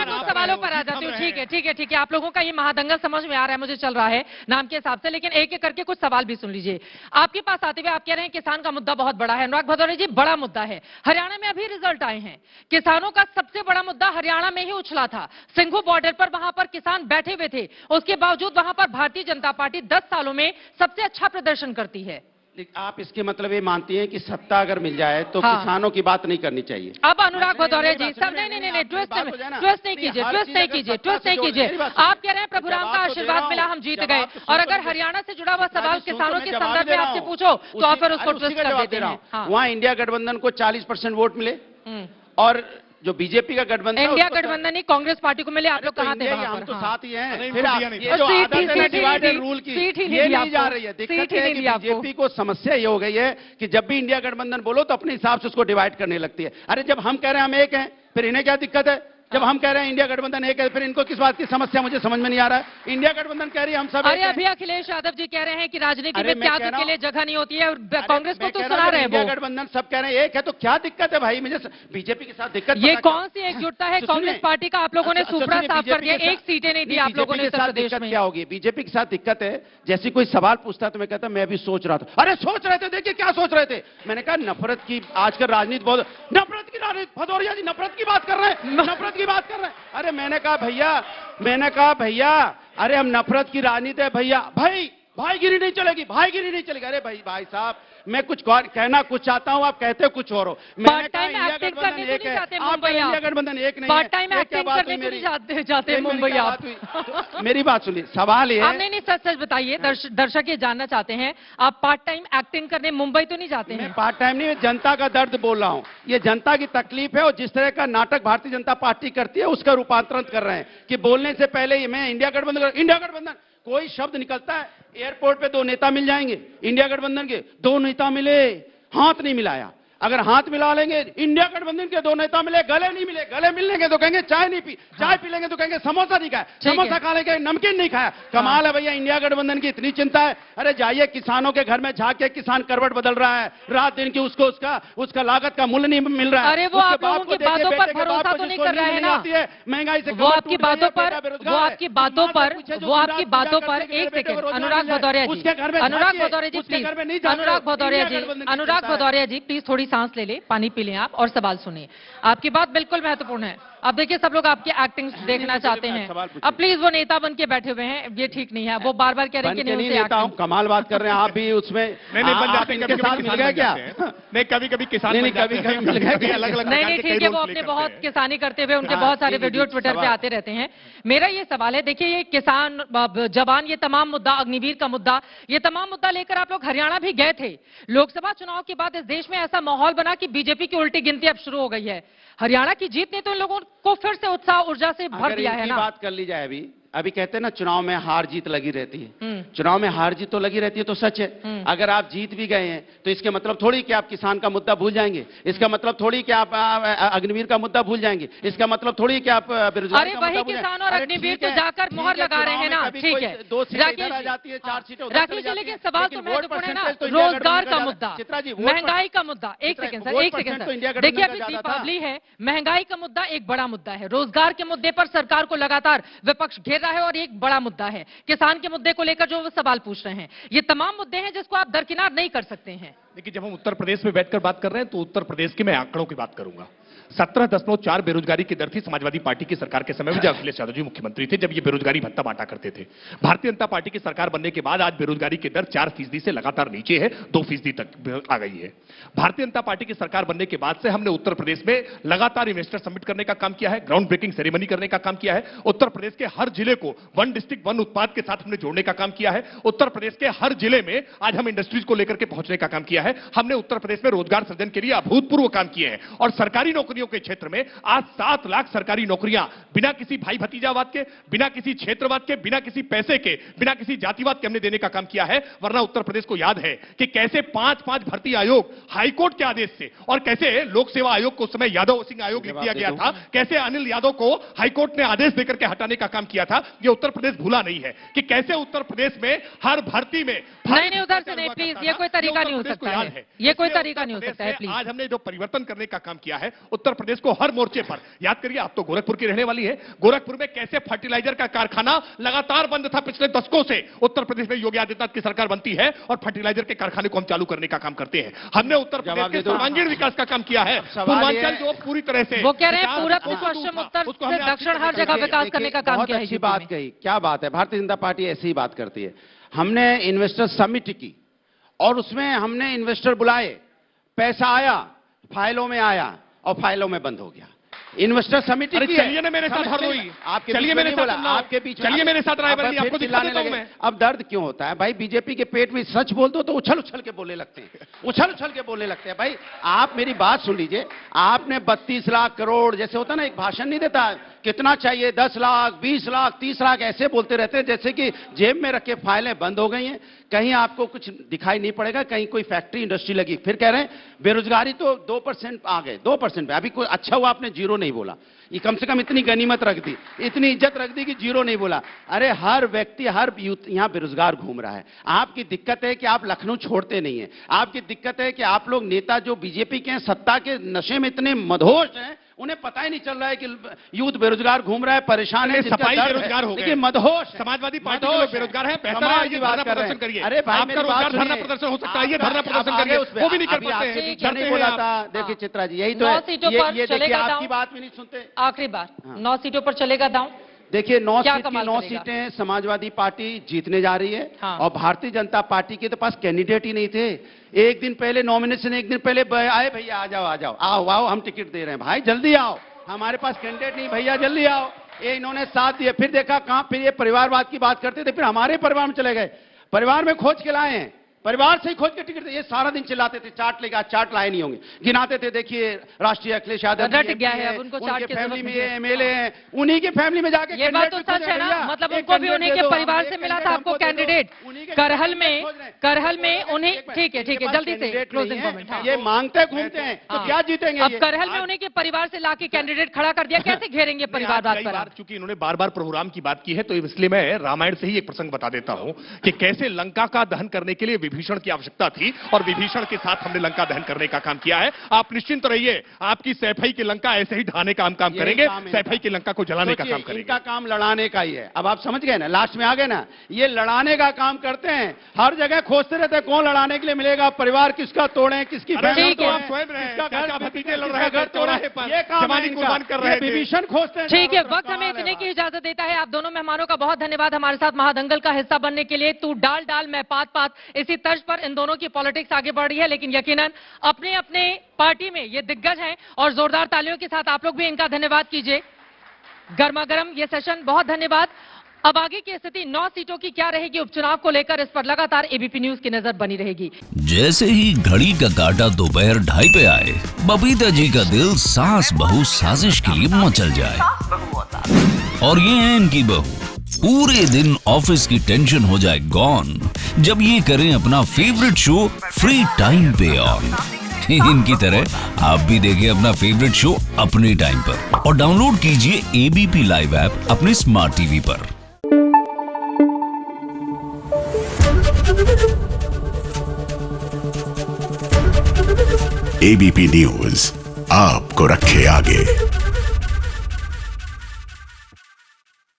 कुछ सवालों पर आ जाती हूँ। ठीक है, ठीक है, ठीक है। आप लोगों का ये महादंगल समझ में आ रहा है, मुझे चल रहा है नाम के हिसाब से, लेकिन एक एक करके कुछ सवाल भी सुन लीजिए। आपके पास आते हुए आप कह रहे हैं किसान का मुद्दा बहुत बड़ा है। अनुराग भदौरिया जी, बड़ा मुद्दा है। हरियाणा में अभी रिजल्ट आए हैं, किसानों का सबसे बड़ा मुद्दा हरियाणा में ही उछला था। सिंघू बॉर्डर पर वहां पर किसान बैठे हुए थे, उसके बावजूद वहां पर भारतीय जनता पार्टी 10 सालों में सबसे अच्छा प्रदर्शन करती है। आप इसके मतलब ये मानती हैं कि सत्ता अगर मिल जाए तो हाँ। किसानों की बात नहीं करनी चाहिए। अब अनुराग भदौरिया जी सब नहीं, ट्विस्ट नहीं कीजिए, ट्विस्ट नहीं कीजिए। आप कह रहे हैं प्रभुराम का आशीर्वाद मिला, हम जीत गए, और अगर हरियाणा से जुड़ा हुआ सवाल किसानों के संदर्भ में आपसे पूछो तो आप फिर उसको ट्विस्ट कर देते हैं। वहाँ इंडिया गठबंधन को 40% वोट मिले, और जो बीजेपी का गठबंधन, इंडिया गठबंधन ही कांग्रेस पार्टी को मिले। आप लोग कहाँ थे? हम तो साथ ही हैं। फिर ये जो आदत है डिवाइडेड रूल की, ये नहीं जा रही है। दिक्कत है कि बीजेपी को समस्या ये हो गई है कि जब भी इंडिया गठबंधन बोलो तो अपने हिसाब से उसको डिवाइड करने लगती है। अरे जब हम कह रहे हैं हम एक हैं, फिर इन्हें क्या दिक्कत है? जब हम कह रहे हैं इंडिया गठबंधन एक है, फिर इनको किस बात की समस्या, मुझे समझ में नहीं आ रहा है। इंडिया गठबंधन कह रही है हम सब। अरे अभी अखिलेश यादव जी कह रहे हैं कि राजनीति में त्याग के लिए जगह नहीं होती है, कांग्रेस को तो सुना रहे हैं। इंडिया गठबंधन सब कह रहे हैं एक है, तो क्या दिक्कत है भाई? मुझे बीजेपी के साथ दिक्कत ये कौन सी एकजुटता है कांग्रेस पार्टी का? आप लोगों ने सुपड़ा साफ कर दिया, एक सीटें नहीं दी आप लोगों ने उत्तर प्रदेश में। क्या होगी? बीजेपी के साथ दिक्कत है, जैसी कोई सवाल पूछता तो मैं कहता मैं भी सोच रहा था। अरे सोच रहे थे, देखिए क्या सोच रहे थे। मैंने कहा नफरत की आजकल राजनीति बहुत, नफरत की राजनीति। भदौरिया जी नफरत की बात कर रहे हैं, नफरत की बात कर रहे हैं। अरे मैंने कहा भैया, अरे हम नफरत की राजनीति है भैया। भाईगिरी नहीं चलेगी, भाईगिरी नहीं चलेगी। अरे भाई साहब, मैं कुछ कहना कुछ चाहता हूं, आप कहते हो कुछ और हो। मैंने कहा इंडिया गठबंधन एक है, आप इंडिया गठबंधन एक नहीं है। पार्ट टाइम एक्टिंग करने के लिए जाते मुंबई आप। मेरी बात सुनिए, सवाल ये है। नहीं, सच बताइए, दर्शक ये जानना चाहते हैं, आप पार्ट टाइम एक्टिंग करने मुंबई तो नहीं जाते हैं? मैं पार्ट टाइम नहीं, जनता का दर्द बोल रहा हूं। ये जनता की तकलीफ है, और जिस तरह का नाटक भारतीय जनता पार्टी करती है उसका रूपांतरण कर रहे हैं कि बोलने से पहले मैं इंडिया गठबंधन कोई शब्द निकलता है, एयरपोर्ट पे 2 नेता मिल जाएंगे इंडिया गठबंधन के, 2 नेता मिले, हाथ नहीं मिलाया। अगर हाथ मिला लेंगे, इंडिया गठबंधन के 2 नेता मिले, गले नहीं मिले, गले मिलेंगे तो कहेंगे चाय नहीं पी, चाय पी लेंगे तो कहेंगे समोसा नहीं खाया, समोसा खा लेंगे नमकीन नहीं खाया। कमाल है भैया, इंडिया गठबंधन की इतनी चिंता है। अरे जाइए किसानों के घर में जाके, किसान करवट बदल रहा है रात दिन की, उसका लागत का मूल्य नहीं मिल रहा है। अरे वो आप लोगों की बातों पर भरोसा तो नहीं कर रहे हैं ना? महंगाई से वो आपकी बातों पर एक सेकंड, अनुराग भदौरिया जी प्लीज थोड़ी सांस ले ले, पानी पी लें आप और सवाल सुनिए। आपकी बात बिल्कुल महत्वपूर्ण है। अब देखिए सब लोग आपकी एक्टिंग देखना चाहते हैं। अब प्लीज, वो नेता बन के बैठे हुए हैं, ये ठीक नहीं है। वो बार बार कह रहे हैं कि नहीं नेता हूं, कमाल बात कर रहे हैं आप भी उसमें। नहीं बन जाते, इनके साथ मिल गया क्या? नहीं, कभी किसान कभी मिल गया, अलग-अलग। नहीं ठीक है, वो अपने बहुत किसानी करते हुए उनके बहुत सारे वीडियो ट्विटर पे आते रहते हैं। मेरा ये सवाल है, देखिए ये किसान जवान, ये तमाम मुद्दा, अग्निवीर का मुद्दा, ये तमाम मुद्दा लेकर आप लोग हरियाणा भी गए थे। लोकसभा चुनाव के बाद इस देश में ऐसा माहौल बना कि बीजेपी की उल्टी गिनती अब शुरू हो गई है। हरियाणा की जीत ने तो इन लोगों को फिर से उत्साह ऊर्जा से भर दिया है ना? बात कर ली जाए, अभी कहते हैं ना चुनाव में हार जीत लगी रहती है। चुनाव में हार जीत तो लगी रहती है, तो सच है। अगर आप जीत भी गए हैं तो इसके मतलब थोड़ी कि आप किसान का मुद्दा भूल जाएंगे, इसका मतलब थोड़ी कि आप अग्निवीर का मुद्दा भूल जाएंगे, इसका मतलब थोड़ी कि आप बेरोजगारी का मुद्दा भूल जाएंगे। किसान और अग्निवीर तो जाकर मोहर लगा रहे हैं ना, ठीक है। 2 सीटें आ जाती है, 4 सीटें राकेश जी, लेकिन सवाल तो महत्वपूर्ण है ना, रोजगार का मुद्दा, महंगाई का मुद्दा। एक सेकंड सर, देखिए अभी दीपावली है, महंगाई का मुद्दा एक बड़ा मुद्दा है, रोजगार के मुद्दे पर सरकार को लगातार विपक्ष घेर रहा है और एक बड़ा मुद्दा है किसान के मुद्दे को लेकर जो वो सवाल पूछ रहे हैं। ये तमाम मुद्दे हैं जिसको आप दरकिनार नहीं कर सकते हैं। देखिए, जब हम उत्तर प्रदेश में बैठकर बात कर रहे हैं तो उत्तर प्रदेश के मैं आंकड़ों की बात करूंगा। 17.4 बेरोजगारी की दर थी समाजवादी पार्टी की सरकार के समय में, जब अखिलेश यादव जी मुख्यमंत्री थे, जब ये बेरोजगारी भत्ता बांटा करते थे। भारतीय जनता पार्टी की सरकार बनने के बाद आज बेरोजगारी की दर 4% से लगातार नीचे है, 2% तक आ गई है। भारतीय जनता पार्टी की सरकार बनने के बाद से हमने उत्तर प्रदेश में लगातार इन्वेस्टर समिट करने का काम किया है, ग्राउंड ब्रेकिंग सेरेमनी करने का काम किया है। उत्तर प्रदेश के हर जिले को 1 डिस्ट्रिक्ट 1 उत्पाद के साथ हमने जोड़ने का काम किया है। उत्तर प्रदेश के हर जिले में आज हम इंडस्ट्रीज को लेकर के पहुंचने का काम किया है। हमने उत्तर प्रदेश में रोजगार सृजन के लिए अभूतपूर्व काम किए हैं, और सरकारी नौकरियों के क्षेत्र में आज 7 लाख सरकारी नौकरियां बिना किसी भाई भतीजावाद के, बिना किसी क्षेत्रवाद के, बिना किसी पैसे के, बिना किसी जातिवाद के हमने देने का काम किया है। वरना उत्तर प्रदेश को याद है कि कैसे 5-5 भर्ती आयोग हाईकोर्ट के आदेश से, और कैसे लोक सेवा आयोग को उस समय यादव सिंह आयोग लिख दिया गया था, कैसे अनिल यादव को हाईकोर्ट ने आदेश देकर के हटाने का काम किया था। यह उत्तर प्रदेश भूला नहीं है कि कैसे उत्तर प्रदेश में हर भर्ती में नहीं उधर से नहीं, प्लीज, ये कोई तरीका नहीं हो सकता है, ये कोई तरीका नहीं हो सकता है, प्लीज। आज हमने जो परिवर्तन करने का काम किया है उत्तर उत्तर प्रदेश को हर मोर्चे पर, याद करिए आप तो गोरखपुर की रहने वाली है, गोरखपुर में कैसे फर्टिलाइजर का कारखाना लगातार बंद था पिछले दशकों से। उत्तर प्रदेश में योगी आदित्यनाथ की सरकार बनती है और फर्टिलाइजर के कारखाने को हम चालू करने का काम करते हैं। हमने उत्तर प्रदेश के सर्वांगीण विकास का काम किया है। पूर्वांचल जो पूरी तरह से, वो कह रहे हैं पूरब से पश्चिम, उत्तर से दक्षिण हर जगह विकास करने का काम किया है। अच्छी बात कही, क्या बात है, भारतीय जनता पार्टी ऐसी ही बात करती है। हमने इन्वेस्टर समिट की और उसमें हमने इन्वेस्टर बुलाए, पैसा आया, फाइलों में आया और फाइलों में बंद हो गया। इन्वेस्टर समिति की चलिए ना मेरे साथ हरदोई, चलिए मेरे साथ, आपके बीच, चलिए मेरे साथ रायबरेली, आपको दिखाने देता हूं मैं। अब दर्द क्यों होता है भाई? बीजेपी के पेट में सच बोल दो तो उछल उछल के बोलने लगते हैं, उछल उछल के बोलने लगते हैं। भाई आप मेरी बात सुन लीजिए, आपने 32 लाख करोड़, जैसे होता ना एक भाषण नहीं देता, कितना चाहिए, 10 लाख 20 लाख 30 लाख ऐसे बोलते रहते हैं जैसे कि जेब में रखे फाइलें बंद हो गई हैं। कहीं आपको कुछ दिखाई नहीं पड़ेगा, कहीं कोई फैक्ट्री इंडस्ट्री लगी। फिर कह रहे हैं बेरोजगारी तो 2% आ गए, 2% पे। अभी कोई अच्छा हुआ आपने जीरो नहीं बोला, ये कम से कम इतनी गनीमत रख दी, इतनी इज्जत रख दी कि जीरो नहीं बोला। अरे हर व्यक्ति, हर यूथ यहाँ बेरोजगार घूम रहा है। आपकी दिक्कत है कि आप लखनऊ छोड़ते नहीं है, आपकी दिक्कत है कि आप लोग नेता जो बीजेपी के हैं, सत्ता के नशे में इतने मदहोश हैं, उन्हें पता ही नहीं चल रहा है कि यूथ बेरोजगार घूम रहा है, परेशान है, सफाई बेरोजगार हो गए, लेकिन मदहोश। समाजवादी पार्टी के लोग बेरोजगार हैं, बेहतर है ये धरना प्रदर्शन करिए। अरे भाई आपका रोजगार धरना प्रदर्शन हो सकता है, ये धरना प्रदर्शन करिए, वो भी नहीं कर पाते हैं, क्या नहीं बोला था। देखिए चित्रा जी, यही तो है, ये देखिए आपकी बात भी नहीं सुनते। आखिरी बार 9 सीटों पर चलेगा दांव। देखिए 9 सीटें समाजवादी पार्टी जीतने जा रही है। हाँ। और भारतीय जनता पार्टी के तो पास कैंडिडेट ही नहीं थे। एक दिन पहले नॉमिनेशन, एक दिन पहले आए, भैया आ जाओ आ जाओ, आओ आओ हम टिकट दे रहे हैं, भाई जल्दी आओ, हमारे पास कैंडिडेट नहीं, भैया जल्दी आओ। ये इन्होंने साथ दिया, फिर देखा कहां, फिर ये परिवारवाद की बात करते थे, फिर हमारे परिवार में चले गए, परिवार में खोज के लाए हैं, परिवार से ही खोज के टिकट। ये सारा दिन चिल्लाते थे चार्ट लेगा, चार्ट लाए नहीं होंगे, गिनाते थे, देखिए राष्ट्रीय अखिलेश यादव रट गया है, अब उनको चार्ट की फैमिली में ये एमएलए हैं, उन्हीं की फैमिली में जाके। ये बात तो सच है ना, मतलब उनको भी उन्हीं के परिवार से मिला था आपको कैंडिडेट। करहल में उन्हीं, ठीक है जल्दी से क्लोजिंग कमेंट। ये मांगते घूमते हैं तो क्या जीतेंगे? अब करहल में उन्हीं के परिवार से लाके कैंडिडेट खड़ा कर दिया, कैसे घेरेंगे परिवारवाद पर? चूंकि इन्होंने बार बार प्रभु राम की बात की है तो इसलिए मैं रामायण से ही एक प्रसंग बता देता हूं कि कैसे लंका का दहन करने के लिए विभीषण की आवश्यकता थी और विभीषण के साथ हमने लंका दहन करने का काम किया है। आप निश्चिंत रहिए, आपकी सैफई की लंका ऐसे ही ढाने का हम काम करेंगे, सैफई की लंका को जलाने का काम करेंगे। इनका काम लड़ाने का ही है। अब आप समझ गए ना, लास्ट में आ गए ना, ये लड़ाने का काम करते हैं, हर जगह खोजते रहते हैं कौन लड़ाने के लिए मिलेगा, परिवार किसका तोड़े, किसकी फैमिली भतीजे लड़ रहे हैं, घर तोड़े पर ये काम कुर्बान कर रहे हैं, विभीषण खोजते हैं। ठीक है, वक्त हमें इतने की इजाजत देता है। आप दोनों मेहमानों का बहुत धन्यवाद हमारे साथ महादंगल का हिस्सा बनने के लिए। तू डाल डाल मैं पात पात, इसी तर्ज पर इन दोनों की पॉलिटिक्स आगे बढ़ रही है, लेकिन यकीनन अपने अपने पार्टी में ये दिग्गज हैं और जोरदार तालियों के साथ आप लोग भी इनका धन्यवाद कीजिए। गर्मा गर्म ये सेशन, बहुत धन्यवाद। अब आगे की स्थिति 9 सीटों की क्या रहेगी उपचुनाव को लेकर, इस पर लगातार एबीपी न्यूज की नजर बनी रहेगी। जैसे ही घड़ी का काटा दोपहर 2:30 पे आए, बबीता जी का दिल सास बहू साजिश के लिए मचल जाए। और ये है इनकी बहू, पूरे दिन ऑफिस की टेंशन हो जाए गॉन जब ये करें अपना फेवरेट शो फ्री टाइम पे ऑन। इनकी तरह आप भी देखिए अपना फेवरेट शो अपने टाइम पर और डाउनलोड कीजिए एबीपी लाइव ऐप अपने स्मार्ट टीवी पर। एबीपी न्यूज आपको रखे आगे।